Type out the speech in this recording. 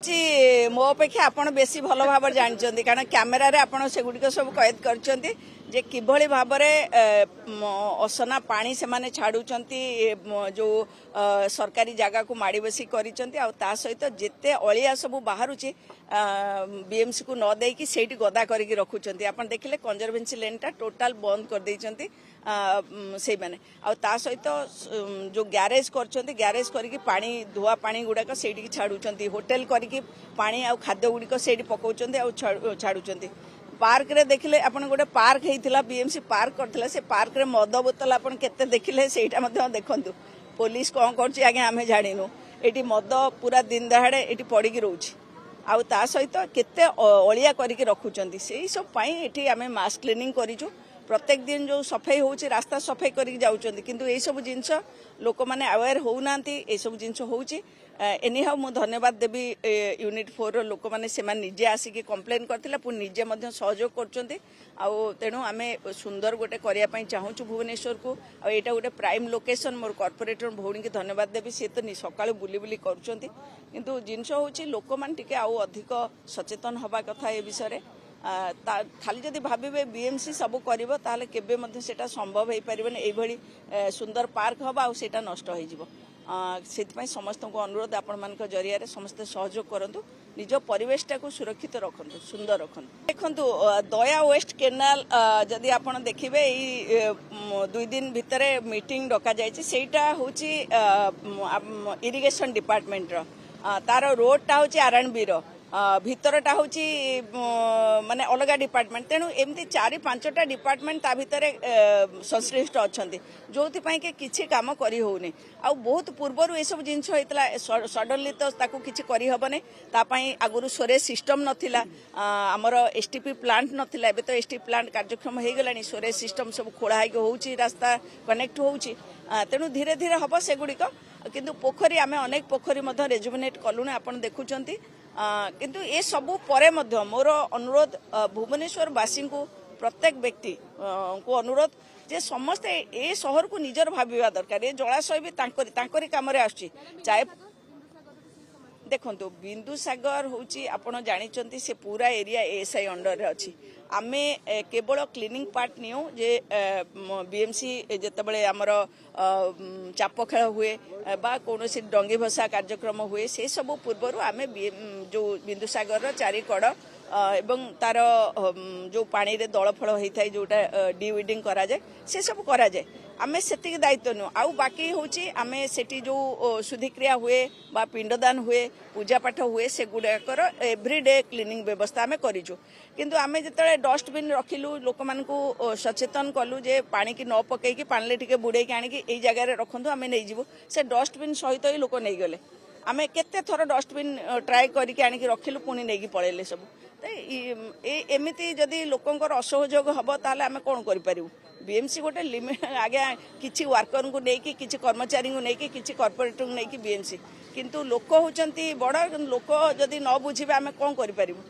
मो अपेक्षा आपण बेसी भल भाव जानते कारण कैमेरा रे आपण से गुडिक सब कैद करछंती जे किभली भाव असना पानी से माने छाड़ुचंती जो सरकारी जगह को माड़ी बसी करिचंती आ ता सहित जेते अलिया सब बाहरुची बीएमसी को न देकी सेठी गदा करके रखुचंती आपण देखिले कंजर्वेंसी लेन टा टोटल बंद कर देइचंती से माने आ ता सहित जो गैरेज करछंती गैरेज करके पानी धुआ पानी गुडाक सेठी छाड़ुचंती होटल करके पानी आ खाद्य गुडिक सेठी पकाउचंती आ छाड़ुचंती पार्क रे देखिले आपण गोटे पार्क हेतिला बीएमसी पार्क करथिला से पार्क रे मद बोतल आपण केते देखिले सेटा मध्ये देखंतु पुलिस कोन करछि आगे आमे जानिनु एटी मद पूरा दिन दहाड़े एटी पड़िकी रहउछि आ ता सहित केते अलिया करके रखुचंती सेही सब पई एटी आमे मास क्लीनिंग करिछु प्रत्येक दिन जो सफाई होउछि रास्ता सफाई करके जाउचंती किंतु ए सब जिंस लोक माने अवेयर होउनांती ए सब जिंस होउछि एनी हाउ मु धन्यवाद देवी यूनिट 4 लोक माने से मान निजे आसिकी कंप्लेन करथिला पुनी निजे मध्य सहयोग करचंती आ तेणु आमे सुंदर गोटे करिया पई चाहूछु भुवनेश्वर को आ एटा गोटे प्राइम लोकेशन मोर कॉर्पोरेटर भौणी के धन्यवाद देवी से तो सकाळु बुली बुली करचंती किंतु जिंस होउछि लोक मान टिके आ अधिक सचेतन हवा कथा ए विषय खाली जदि भावे बीएमसी सब करिवो ताले केबे मध्ये सेटा संभव हे परिबने एई भली सुंदर पार्क हबा आ सेटा नष्ट होई जिवो से समस्त को अनुरोध आपण मान जरिया रे समस्त सहयोग करंतु निज परिवेशटा को सुरक्षित रखंतु सुंदर रखंतु देखंतु दया वेस्ट केनाल जदि आपण देखिबे ई 2 दिन भितरे मीटिंग डका जायछि सेटा होछि इरिगेशन डिपार्टमेंट रो तार रोडटा होछि आरएनबी रो भितरटा होची माने अलग डिपार्टमेंट तेणु एमती 4-5टा डिपार्टमेंट ता भितरे संश्लिष्ट अछंती जोथि पई के किछि काम करी होउनी आ बहुत पूर्वरु ए सब जिंस होइतला सडनली तो ताकू किछि करी हबने ता पई आगुरु सोरे सिस्टम नथिला हमर एसटीपी प्लांट नथिला एबे तो एसटीपी प्लांट कार्यक्रम हे गलानी सोरे सिस्टम सब खोला हाई होउची रास्ता कनेक्ट होउची तेणु धीरे धीरे हबो से गुडी को किंतु पोखरी आमे अनेक पोखरी मध्ये रेजुमिनेट कलुने आपण देखुचंती किंतु ये सबू परे मध्य मोर अनुरोध भुवनेश्वर वासी को प्रत्येक व्यक्ति को अनुरोध जे समस्ते ए शहर को निजर भाविबा दरकार ये जलाशय भी तांकरी काम रे आछी चाहे देखंतु बिंदुसागर होची आपण जानिचंती से पूरा एरिया एएसआई अंडर रे अछि आमे केवल क्लीनिंग पार्ट नियो जे बीएमसी जेतबेले हमर चाप खेल हुए बा कोनोसी डंगी भसा कार्यक्रम हुए से सब पूर्वरु आमे जो बिंदुसागर रो चारि कड़ एवं तार जो पानी रे दलफल होइथाय जोटा डिविडिंग करा जाय से सब करा जाय आमे सेतिक दायित्व नु आउ बाकी होची आमे सेठी जो शुद्धिक्रिया हुए बा पिंडदान हुए पूजा पाठ हुए से गुडाकर एवरीडे क्लीनिंग व्यवस्था आमे करिजु किंतु आमे जतले डस्टबिन रखिलु लोक मान को सचेतन कलु जे पानी की न पकई की पानी टिके बुडे के आनी की एई जगह रे रखंतु आमे नै जिवो से डस्टबिन सहित ही लोक नै गले आमे केते थर डस्टबिन ट्राई करके आनी की रखिलु पुनी नै की पळेले सब एमिति जदि लोकंकर असहयोग हबो ताले आमे कोन करि परिबु बीएमसी गोटे लिमिट आगे किछि वर्कर को नेकी किछि कर्मचारी को नेकी किछि कॉर्पोरेटर को नेकी बीएमसी किंतु लोक होचंती बड़ लोक जदि न बुझिबे आमे कोन करि परिबु।